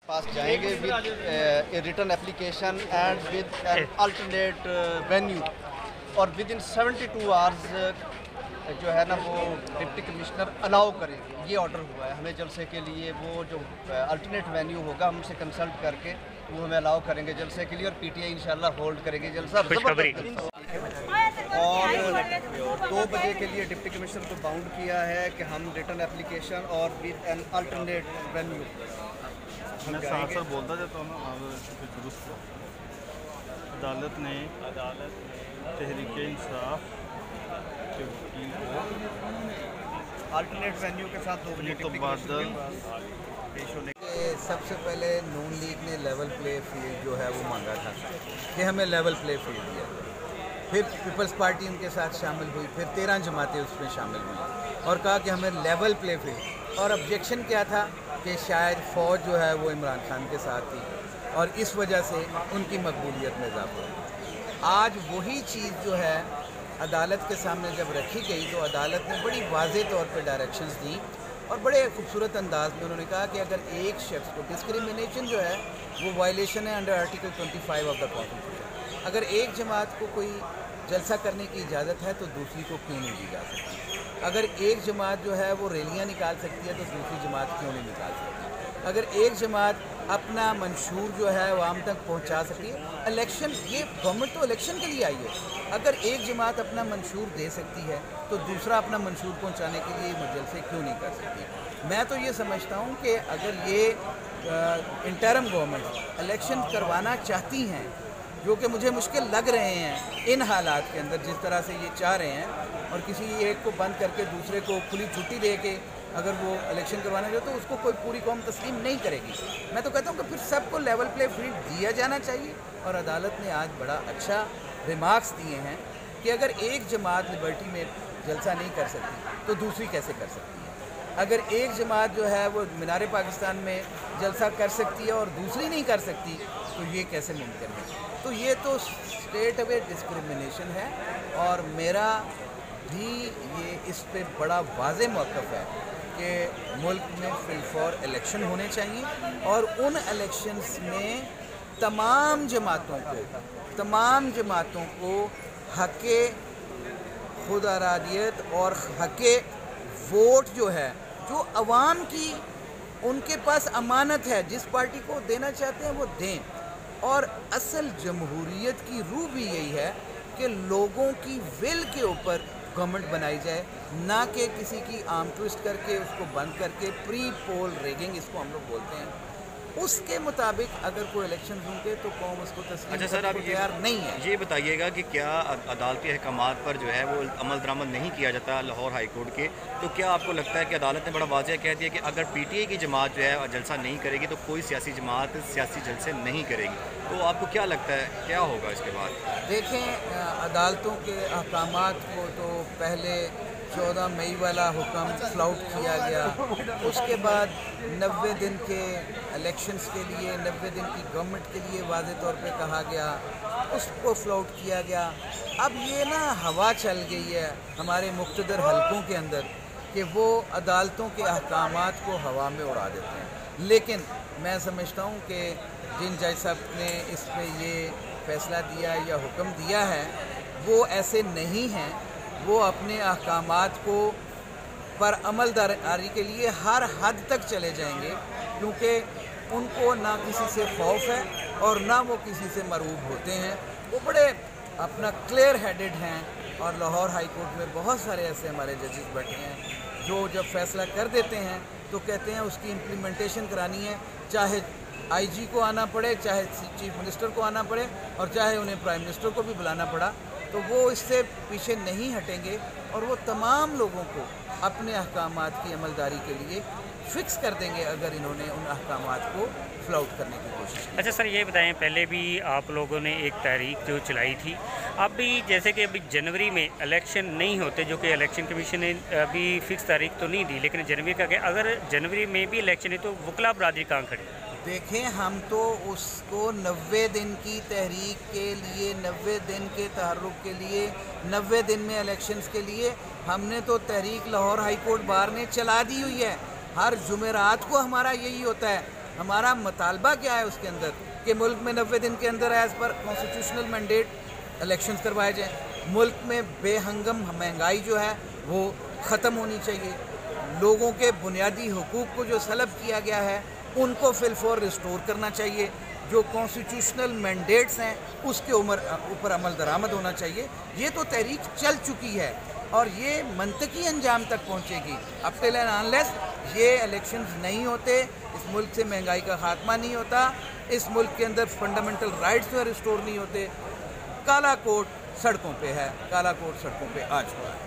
पास जाएंगे with A return application and with an alternate venue और with in 72 hours जो है ना वो डिप्टी कमिश्नर अलाउ करेंगे। ये ऑर्डर हुआ है हमें जलसे के लिए। वो जो अल्टरनेट वेन्यू होगा हमसे कंसल्ट करके वो हमें अलाउ करेंगे जलसे के लिए और पीटीआई इंशाल्लाह होल्ड करेंगे जलसा। और 2 बजे के लिए डिप्टी कमिश्नर को बाउंड किया है कि हम रिटर्न एप्लीकेशन और विद एन अल्टरनेट वेन्यू मैं सर बोलता जाता हूँ ना दुरुस्त। अदालत ने तहरीक इंसाफ के वकील को अल्टरनेट वेन्यू के साथ 2 बजे तबादल पेश होने सबसे पहले नून लीग ने लेवल प्ले फील्ड जो है वो मांगा था कि हमें लेवल प्ले फील्ड दिया। फिर पीपल्स पार्टी उनके साथ शामिल हुई, फिर 13 जमातें उसमें शामिल हुई और कहा कि हमें लेवल प्ले फील्ड। और ऑब्जेक्शन क्या था कि शायद फ़ौज जो है वो इमरान खान के साथ थी और इस वजह से उनकी मकबूलियत में इजाफा हुआ। आज वही चीज़ जो है अदालत के सामने जब रखी गई तो अदालत ने बड़ी वाज़ेह तौर पे डायरेक्शंस दी और बड़े खूबसूरत अंदाज में उन्होंने कहा कि अगर एक शख्स को डिस्क्रिमिनेशन जो है वो वायलेशन है under article 25 of the constitution. अगर एक जमात को कोई जलसा करने की इजाज़त है तो दूसरी को क्यों नहीं दी जा सकती? अगर एक जमात जो है वो रैलियाँ निकाल सकती है तो दूसरी जमात क्यों नहीं निकाल सकती? अगर एक जमात अपना मंशूर जो है वो आम तक पहुंचा सकती है, इलेक्शन, ये गवर्नमेंट तो इलेक्शन के लिए आई है। अगर एक जमात अपना मंशूर दे सकती है तो दूसरा अपना मंशूर पहुंचाने के लिए जलसे क्यों नहीं कर सकती? मैं तो ये समझता हूँ कि अगर ये इंटरम गवर्नमेंट इलेक्शन करवाना चाहती हैं, जो कि मुझे मुश्किल लग रहे हैं इन हालात के अंदर जिस तरह से ये चाह रहे हैं, और किसी एक को बंद करके दूसरे को खुली छुट्टी दे के अगर वो इलेक्शन करवाना चाहे तो उसको कोई पूरी कौम तस्लीम नहीं करेगी। मैं तो कहता हूँ कि फिर सबको लेवल प्ले फील्ड दिया जाना चाहिए। और अदालत ने आज बड़ा अच्छा रिमार्क्स दिए हैं कि अगर एक जमात लिबर्टी में जलसा नहीं कर सकती तो दूसरी कैसे कर सकती है? अगर एक जमात जो है वो मीनार पाकिस्तान में जलसा कर सकती है और दूसरी नहीं कर सकती तो ये कैसे मुमकिन है? तो ये तो स्ट्रेट अवे डिस्क्रिमिनेशन है और मेरा भी ये इस पे बड़ा वाज़ेह मौक़िफ़ है कि मुल्क में फिल फॉर इलेक्शन होने चाहिए और उन इलेक्शंस में तमाम जमातों को हक़े खुद अरादियत और हक़े वोट जो है, जो अवाम की उनके पास अमानत है, जिस पार्टी को देना चाहते हैं वो दें। और असल जमहूरियत की रूह भी यही है कि लोगों की विल के ऊपर गवर्नमेंट बनाई जाए, ना कि किसी की आर्म ट्विस्ट करके उसको बंद करके प्री पोल रेगिंग इसको हम लोग बोलते हैं, उसके मुताबिक अगर कोई इलेक्शन होंगे तो कौम उसको तस्लीम अच्छा सर, आप तैयार नहीं है। ये बताइएगा कि क्या अदालती अहकामात पर जो है वो अमल दरामद नहीं किया जाता लाहौर हाई कोर्ट के, तो क्या आपको लगता है कि अदालत ने बड़ा वाज़ेह कह दिया कि अगर पीटीआई की जमात जो है जलसा नहीं करेगी तो कोई सियासी जमात सियासी जलसे नहीं करेगी, तो आपको क्या लगता है क्या होगा इसके बाद? देखें, अदालतों के अहकामात को तो पहले 14 मई वाला हुक्म फ्लाउट किया गया, उसके बाद 90 दिन के इलेक्शंस के लिए 90 दिन की गवर्नमेंट के लिए वाज़ेह तौर पे कहा गया, उसको फ्लाउट किया गया। अब ये ना हवा चल गई है हमारे मुख्तदर हलकों के अंदर कि वो अदालतों के अहकामात को हवा में उड़ा देते हैं। लेकिन मैं समझता हूँ कि जिन जज साहब ने इस पे ये फ़ैसला दिया या हुक्म दिया है वो ऐसे नहीं हैं, वो अपने अहकामात को पर अमलदारी के लिए हर हद तक चले जाएंगे, क्योंकि उनको ना किसी से खौफ है और ना वो किसी से मरूब होते हैं। वो बड़े अपना क्लियर हेडेड हैं और लाहौर हाई कोर्ट में बहुत सारे ऐसे हमारे जजेस बैठे हैं जो जब फैसला कर देते हैं तो कहते हैं उसकी इम्प्लीमेंटेशन करानी है, चाहे आईजी को आना पड़े, चाहे चीफ मिनिस्टर को आना पड़े और चाहे उन्हें प्राइम मिनिस्टर को भी बुलाना पड़ा, तो वो इससे पीछे नहीं हटेंगे और वो तमाम लोगों को अपने अहकामात की अमलदारी के लिए फिक्स कर देंगे अगर इन्होंने उन अहकामात को फ्लाउट करने की कोशिश की। अच्छा सर, ये बताएं, पहले भी आप लोगों ने एक तारीख जो चलाई थी, अब भी जैसे कि अभी जनवरी में इलेक्शन नहीं होते, जो कि इलेक्शन कमीशन ने अभी फिक्स तारीख तो नहीं दी, लेकिन जनवरी का क्या, अगर जनवरी में भी इलेक्शन है तो वकला बरादरी कहाँ खड़ी? देखें, हम तो उसको 90 दिन की तहरीक के लिए, 90 दिन के तहर्रुक के लिए, 90 दिन में इलेक्शंस के लिए हमने तो तहरीक लाहौर हाई कोर्ट बार ने चला दी हुई है। हर जुमेरात को हमारा यही होता है ہمارا مطالبہ کیا ہے اس کے اندر کہ ملک میں 90 دن کے اندر as per constitutional mandate elections کروائے جائیں. ملک میں بے ہنگم مہنگائی جو ہے وہ ختم ہونی چاہیے. لوگوں کے بنیادی حقوق کو جو سلب کیا گیا ہے ان کو فی الفور ریسٹور کرنا چاہیے. جو کانسٹیٹیوشنل مینڈیٹس ہیں اس کے اوپر عمل درآمد ہونا چاہیے. یہ تو تحریک چل چکی ہے اور یہ منطقی انجام تک پہنچے گی. اب ٹل اینڈ انلیس یہ الیکشنز نہیں ہوتے، اس ملک سے مہنگائی کا خاتمہ نہیں ہوتا، اس ملک کے اندر فنڈامنٹل رائٹس جو ریسٹور نہیں ہوتے. کالا کوٹ سڑکوں پہ ہے، کالا کوٹ سڑکوں پہ آ چکا ہے.